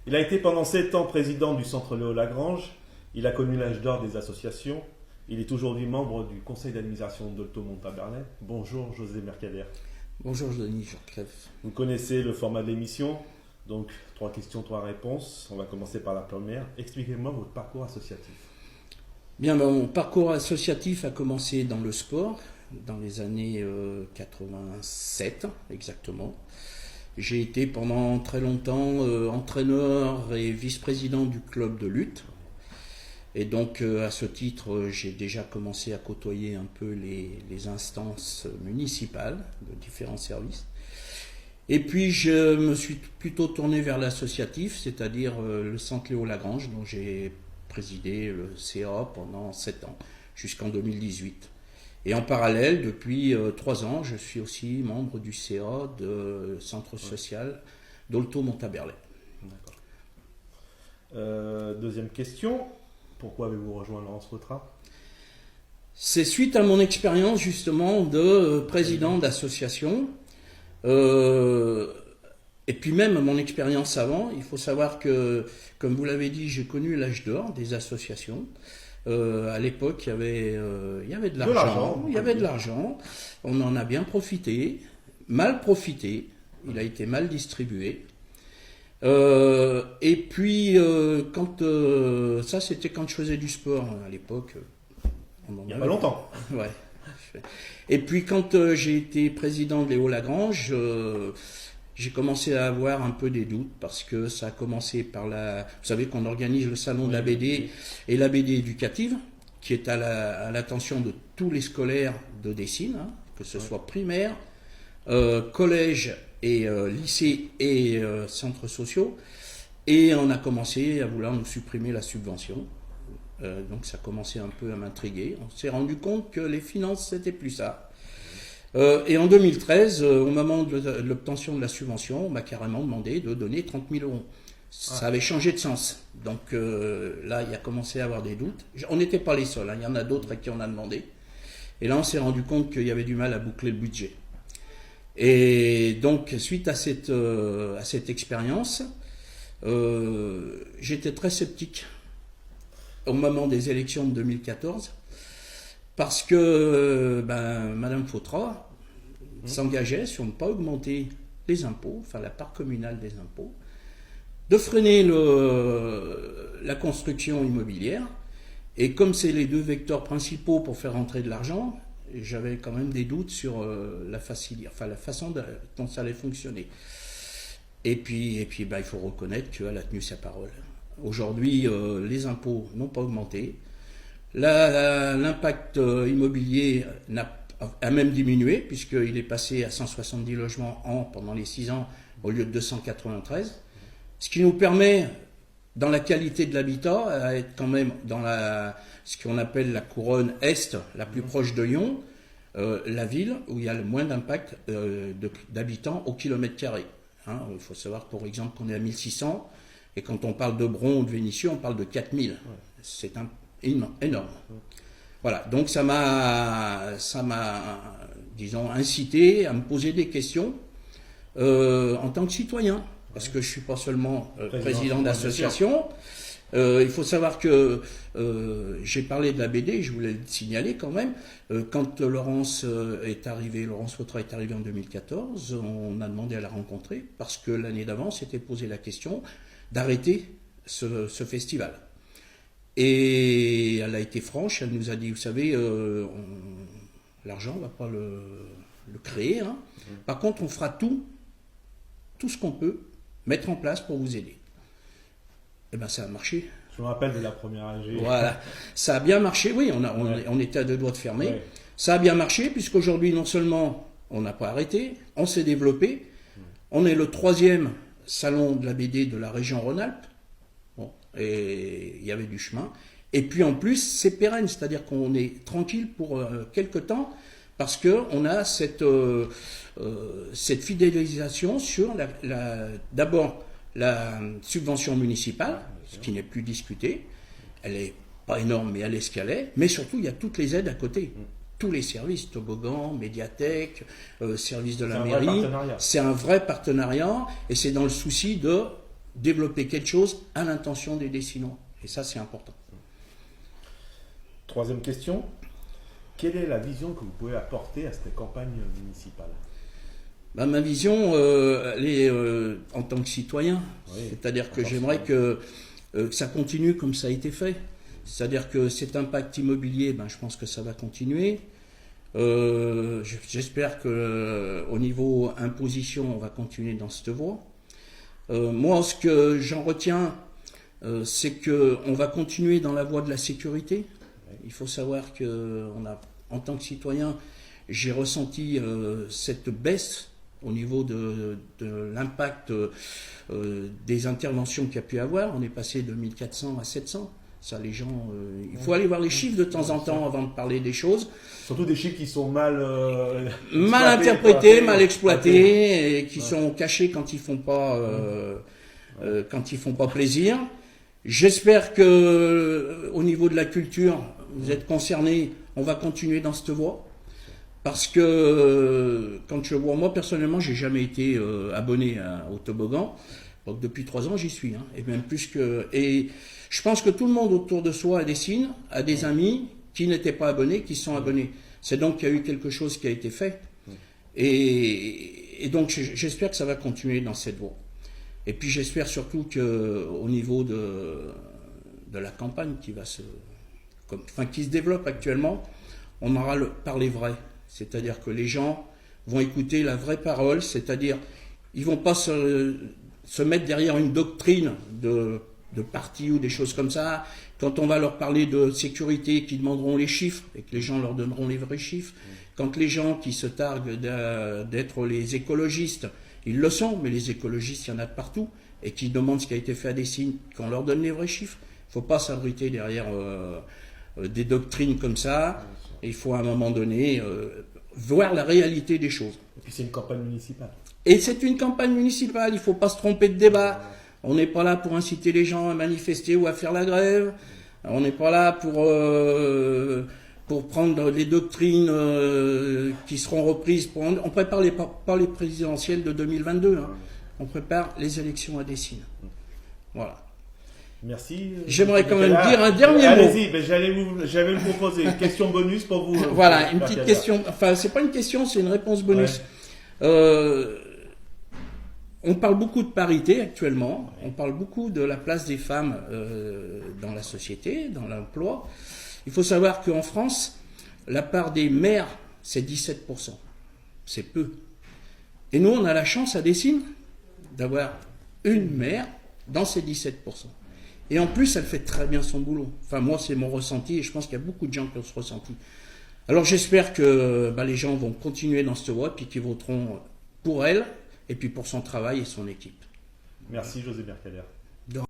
Il a été pendant 7 ans président du Centre Léo Lagrange. Il a connu l'âge d'or des associations. Il est aujourd'hui membre du conseil d'administration d'Olto Montaberlet. Bonjour José Mercader. Bonjour Denis Jean-Claude. Vous connaissez le format de l'émission, donc 3 questions, 3 réponses. On va commencer par la première. Expliquez-moi votre parcours associatif. Bien, mon parcours associatif a commencé dans le sport, dans les années 87 exactement. J'ai été pendant très longtemps entraîneur et vice-président du club de lutte. Et donc à ce titre, j'ai déjà commencé à côtoyer un peu les instances municipales de différents services. Et puis je me suis plutôt tourné vers l'associatif, c'est-à-dire le Centre Léo Lagrange, dont j'ai présidé le CA pendant 7 ans, jusqu'en 2018. Et en parallèle, depuis 3 ans, je suis aussi membre du CA de Centre social d'Olto Montaberlet. D'accord. Deuxième question. Pourquoi avez-vous rejoint Laurence Vautrat ? C'est suite à mon expérience justement de président d'association. Et puis même mon expérience avant, il faut savoir que, comme vous l'avez dit, j'ai connu l'âge d'or des associations. À l'époque, il y avait de l'argent. Il y avait de l'argent. On en a bien profité, mal profité. Il a été mal distribué. Et puis, ça c'était quand je faisais du sport à l'époque. Il n'y a pas longtemps. Ouais. Et puis quand j'ai été président de Léo Lagrange, j'ai commencé à avoir un peu des doutes parce que ça a commencé par Vous savez qu'on organise le salon de la BD et la BD éducative, qui est à l'attention de tous les scolaires de Dessines, hein, que ce soit primaire, collège et lycée et centres sociaux. Et on a commencé à vouloir nous supprimer la subvention. Donc ça commençait un peu à m'intriguer. On s'est rendu compte que les finances, c'était plus ça. Et en 2013, au moment de l'obtention de la subvention, on m'a carrément demandé de donner 30 000 euros. Ça avait changé de sens. Donc là, il a commencé à avoir des doutes. On n'était pas les seuls, hein. Il y en a d'autres à qui on a demandé. Et là, on s'est rendu compte qu'il y avait du mal à boucler le budget. Et donc, suite à cette expérience, j'étais très sceptique au moment des élections de 2014, parce que Madame Vautrat s'engageait sur ne pas augmenter les impôts, enfin la part communale des impôts, de freiner la construction immobilière, et comme c'est les 2 vecteurs principaux pour faire rentrer de l'argent, j'avais quand même des doutes sur la façon dont ça allait fonctionner. Et puis il faut reconnaître qu'elle a tenu sa parole. Aujourd'hui, les impôts n'ont pas augmenté. L'impact immobilier a même diminué, puisqu'il est passé à 170 logements pendant les 6 ans au lieu de 293. Ce qui nous permet, dans la qualité de l'habitat, à être quand même dans ce qu'on appelle la couronne Est, la plus proche de Lyon, la ville où il y a le moins d'impact d'habitants au kilomètre carré. Hein, il faut savoir, par exemple, qu'on est à 1600. Et quand on parle de Bron ou de Vénissieux, on parle de 4000. Ouais. C'est énorme. Voilà, donc ça m'a, disons, incité à me poser des questions en tant que citoyen. Parce que je ne suis pas seulement président d'association. Il faut savoir que j'ai parlé de la BD, je voulais le signaler quand même. Quand Laurence Vautrat est arrivée en 2014, on a demandé à la rencontrer parce que l'année d'avant, s'était posé la question d'arrêter ce festival. Et elle a été franche, elle nous a dit, vous savez, l'argent, on ne va pas le créer. Hein. Par contre, on fera tout ce qu'on peut mettre en place pour vous aider. Et bien, ça a marché. Je me rappelle de la première AG. Voilà, ça a bien marché, oui, on était à 2 doigts de fermer. Ouais. Ça a bien marché, puisqu'aujourd'hui, non seulement on n'a pas arrêté, on s'est développé. On est le 3e salon de la BD de la région Rhône-Alpes. Bon, et il y avait du chemin. Et puis en plus, c'est pérenne, c'est-à-dire qu'on est tranquille pour quelque temps, parce qu'on a cette fidélisation sur d'abord la subvention municipale, ce qui n'est plus discuté. Elle n'est pas énorme, mais elle est ce qu'elle est. Mais surtout, il y a toutes les aides à côté. Tous les services, toboggan, médiathèque, services de la mairie. C'est un vrai partenariat et c'est dans le souci de développer quelque chose à l'intention des Dessinois. Et ça, c'est important. Troisième question. Quelle est la vision que vous pouvez apporter à cette campagne municipale? Ma vision, elle est en tant que citoyen. Oui, c'est-à-dire que j'aimerais que ça continue comme ça a été fait. C'est-à-dire que cet impact immobilier, je pense que ça va continuer. J'espère qu'au niveau imposition, on va continuer dans cette voie. Moi, ce que j'en retiens, c'est qu'on va continuer dans la voie de la sécurité. Il faut savoir en tant que citoyen, j'ai ressenti cette baisse au niveau de l'impact des interventions qu'il y a pu avoir. On est passé de 1400 à 700. Ça, les gens, il faut aller voir les chiffres de temps en temps avant de parler des choses. Surtout des chiffres qui sont mal interprétés, mal exploités, et qui sont cachés quand ils font pas plaisir. J'espère que au niveau de la culture, vous êtes concernés. On va continuer dans cette voie. Parce que quand je vois, moi personnellement, j'ai jamais été abonné au toboggan. Donc depuis 3 ans, j'y suis, et même plus que. Et je pense que tout le monde autour de soi a des amis qui n'étaient pas abonnés, qui sont abonnés. C'est donc qu'il y a eu quelque chose qui a été fait. Et donc j'espère que ça va continuer dans cette voie. Et puis j'espère surtout qu'au niveau de la campagne qui se développe actuellement, on aura parlé vrai. C'est-à-dire que les gens vont écouter la vraie parole, c'est-à-dire ils vont pas se mettre derrière une doctrine de parti ou des choses comme ça. Quand on va leur parler de sécurité, qui demanderont les chiffres et que les gens leur donneront les vrais chiffres. Quand les gens qui se targuent d'être les écologistes, ils le sont, mais les écologistes, il y en a de partout, et qui demandent ce qui a été fait à Dessines, qu'on leur donne les vrais chiffres. Il ne faut pas s'abriter derrière des doctrines comme ça. Il faut à un moment donné voir la réalité des choses. Et puis c'est une campagne municipale. Et c'est une campagne municipale, il ne faut pas se tromper de débat. On n'est pas là pour inciter les gens à manifester ou à faire la grève. On n'est pas là pour prendre les doctrines qui seront reprises. On prépare pas les présidentielles de 2022. On prépare les élections à Dessines. Voilà. Merci. J'aimerais quand même dire un dernier mot. Allez-y, j'allais vous proposer une question bonus pour vous. Voilà, une petite question. Enfin, c'est pas une question, c'est une réponse bonus. Ouais. On parle beaucoup de parité actuellement. On parle beaucoup de la place des femmes dans la société, dans l'emploi. Il faut savoir qu'en France, la part des maires, c'est 17%. C'est peu. Et nous, on a la chance à Dessines d'avoir une maire dans ces 17%. Et en plus, elle fait très bien son boulot. Enfin, moi, c'est mon ressenti et je pense qu'il y a beaucoup de gens qui ont ce ressenti. Alors, j'espère que les gens vont continuer dans cette voie et qu'ils voteront pour elle et puis pour son travail et son équipe. Merci, José Mercader.